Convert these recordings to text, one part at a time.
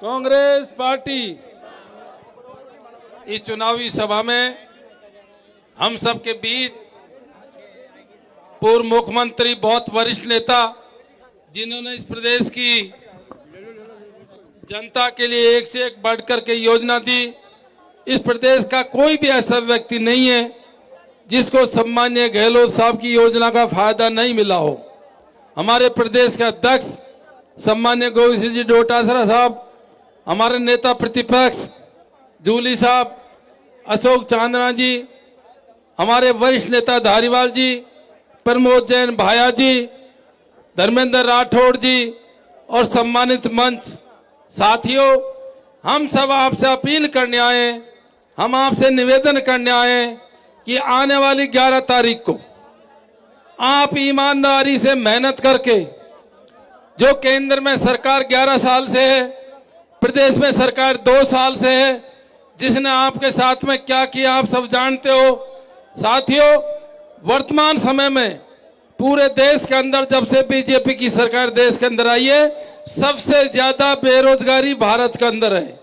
Congress party. इस चुनावी सभा में हम सबके बीच पूर्व मुख्यमंत्री, बहुत वरिष्ठ नेता, जिन्होंने इस प्रदेश की जनता के लिए एक से एक बढ़कर के योजना दी। इस प्रदेश का कोई भी ऐसा व्यक्ति नहीं है जिसको सम्मान्य गहलोत साहब की योजना का फायदा नहीं मिला हो। हमारे प्रदेश के अध्यक्ष सम्मान्य गोविंद सिंह जी डोटासरा साहब, हमारे नेता प्रतिपक्ष जूली साहब, अशोक चांदना जी, हमारे वरिष्ठ नेता धारीवाल जी, प्रमोद जैन भाया जी, धर्मेंद्र राठौड़ जी और सम्मानित मंच साथियों, हम सब आपसे अपील करने आए, हम आपसे निवेदन करने आए कि आने वाली 11 तारीख को आप ईमानदारी से मेहनत करके, जो केंद्र में सरकार 11 साल से है, प्रदेश में सरकार 2 साल से है, जिसने आपके साथ में क्या किया आप सब जानते हो। साथियों, वर्तमान समय में पूरे देश के अंदर जब से बीजेपी की सरकार देश के अंदर आई है, सबसे ज्यादा बेरोजगारी भारत के अंदर है।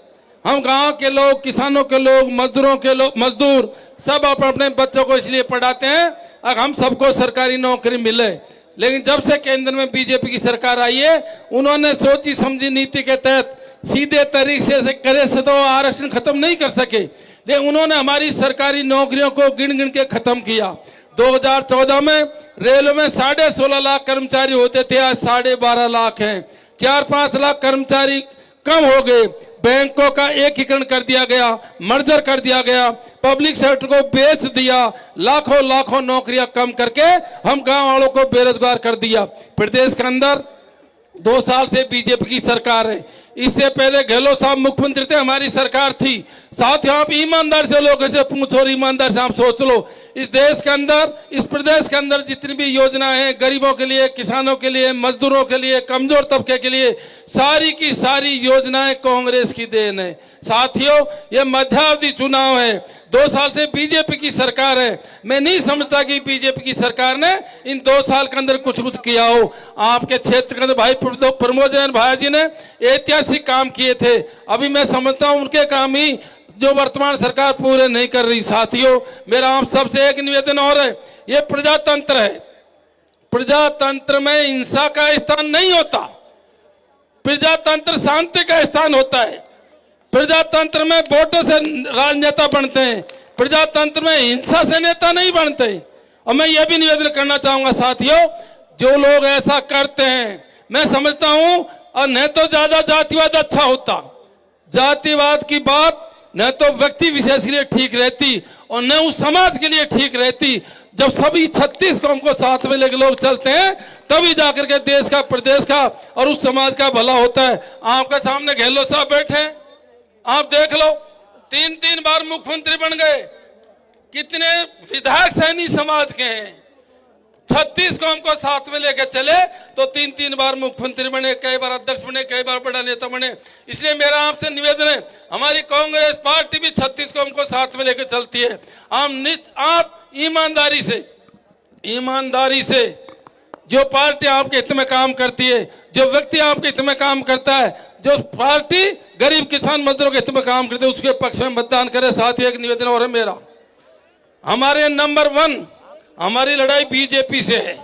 हम गांव के लोग, किसानों के लोग, मजदूरों के लोग, मजदूर सब अपने अपने बच्चों को इसलिए पढ़ाते हैं अगर हम सबको सरकारी नौकरी मिले। लेकिन जब से केंद्र में बीजेपी की सरकार आई है, उन्होंने सोची समझी नीति के तहत सीधे तरीके से करे से तो आरक्षण खत्म नहीं कर सके, लेकिन उन्होंने हमारी सरकारी नौकरियों को गिन गिन के खत्म किया। 2014 में रेलवे में 16.5 लाख कर्मचारी होते थे, आज 12.5 लाख हैं। 4-5 लाख कर्मचारी कम हो गए। बैंकों का एकीकरण कर दिया गया, मर्जर कर दिया गया, पब्लिक सेक्टर को बेच दिया, लाखों लाखों नौकरियां कम करके हम गांव वालों को बेरोजगार कर दिया। प्रदेश के अंदर 2 साल से बीजेपी की सरकार है। इससे पहले गहलोत साहब मुख्यमंत्री थे, हमारी सरकार थी। साथ ही आप ईमानदार से लोगों से पूछो और ईमानदार से आप सोच लो, इस देश के अंदर, इस प्रदेश के अंदर जितनी भी योजनाएं हैं, गरीबों के लिए, किसानों के लिए, मजदूरों के लिए, कमजोर तबके के लिए, सारी की सारी योजनाएं कांग्रेस की देन है। साथियों, ये मध्यावधि चुनाव है, 2 साल से बीजेपी की सरकार है। मैं नहीं समझता कि बीजेपी की सरकार ने इन 2 साल के अंदर कुछ किया हो। आपके क्षेत्र के अंदर भाई प्रमोद जैन भाया जी ने ऐतिहासिक काम किए थे। अभी मैं समझता हूं उनके काम ही जो वर्तमान सरकार पूरे नहीं कर रही। साथियों, मेरा आप सबसे एक निवेदन और है, ये प्रजातंत्र है। प्रजातंत्र में हिंसा का स्थान नहीं होता, प्रजातंत्र शांति का स्थान होता है। प्रजातंत्र में वोटों से राजनेता बनते हैं, प्रजातंत्र में हिंसा से नेता नहीं बनते। और मैं ये भी निवेदन करना चाहूंगा साथियों, जो लोग ऐसा करते हैं, मैं समझता हूं और न तो ज्यादा जातिवाद अच्छा होता, जातिवाद की बात न तो व्यक्ति विशेष के लिए ठीक रहती और न उस समाज के लिए ठीक रहती। जब सभी 36 कौम को साथ में लेकर लोग चलते हैं, तभी जाकर के देश का, प्रदेश का और उस समाज का भला होता है। आपके सामने गहलोत साहब बैठे, आप देख लो, 3 बार मुख्यमंत्री बन गए। कितने विधायक सैनी समाज के हैं, 36 कौम को साथ में लेकर चले तो 3 बार मुख्यमंत्री बने, कई बार अध्यक्ष बने, कई बार बड़ा नेता बने। इसलिए मेरा आपसे निवेदन है, हमारी कांग्रेस पार्टी भी 36 कौम को साथ में लेकर चलती है। आप ईमानदारी से जो पार्टी आपके हित में काम करती है, जो व्यक्ति आपके हित में काम करता है, जो पार्टी गरीब किसान मजदूरों के हित में काम करते है, उसके पक्ष में मतदान करें। साथ ही एक निवेदन और है मेरा, हमारे नंबर 1 हमारी लड़ाई बीजेपी से है।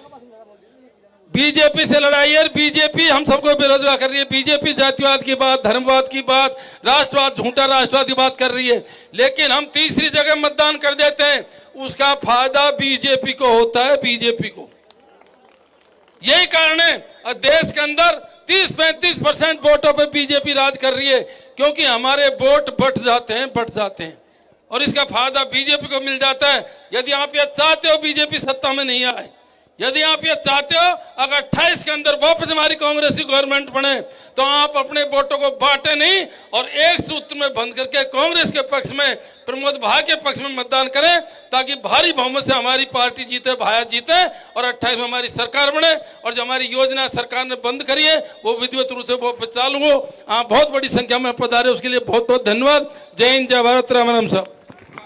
बीजेपी से लड़ाई है, बीजेपी हम सबको बेरोजगार कर रही है। बीजेपी जातिवाद की बात, धर्मवाद की बात, राष्ट्रवाद, झूठा राष्ट्रवाद की बात कर रही है। लेकिन हम तीसरी जगह मतदान कर देते हैं, उसका फायदा बीजेपी को होता है, बीजेपी को। यही कारण है देश के अंदर 30-35% वोटों पे बीजेपी राज कर रही है, क्योंकि हमारे वोट बढ़ जाते हैं और इसका फायदा बीजेपी को मिल जाता है। यदि आप ये चाहते हो बीजेपी सत्ता में नहीं आए, यदि आप ये चाहते हो अगर 28 के अंदर वापस हमारी कांग्रेस की गवर्नमेंट बने, तो आप अपने वोटों को बांटे नहीं और एक सूत्र में बंद करके कांग्रेस के पक्ष में, प्रमोद भाई के पक्ष में मतदान करें, ताकि भारी बहुमत से हमारी पार्टी जीते, भाया जीते और 28 में हमारी सरकार बने और जो हमारी योजना सरकार ने बंद करी है वो विधिवत रूप से वो चालू हो। आप बहुत बड़ी संख्या में पधारे, उसके लिए बहुत बहुत धन्यवाद। जय हिंद, जय भारत, राम राम साहब।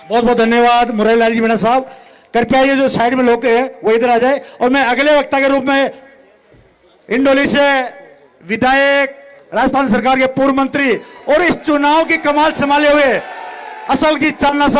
बहुत बहुत धन्यवाद मुरली लाल जी मीणा साहब। कृपया ये जो साइड में लोग हैं वो इधर आ जाए और मैं अगले वक्ता के रूप में इंडोली से विधायक राजस्थान सरकार के पूर्व मंत्री और इस चुनाव की कमाल संभाले हुए अशोक जी चांदना साहब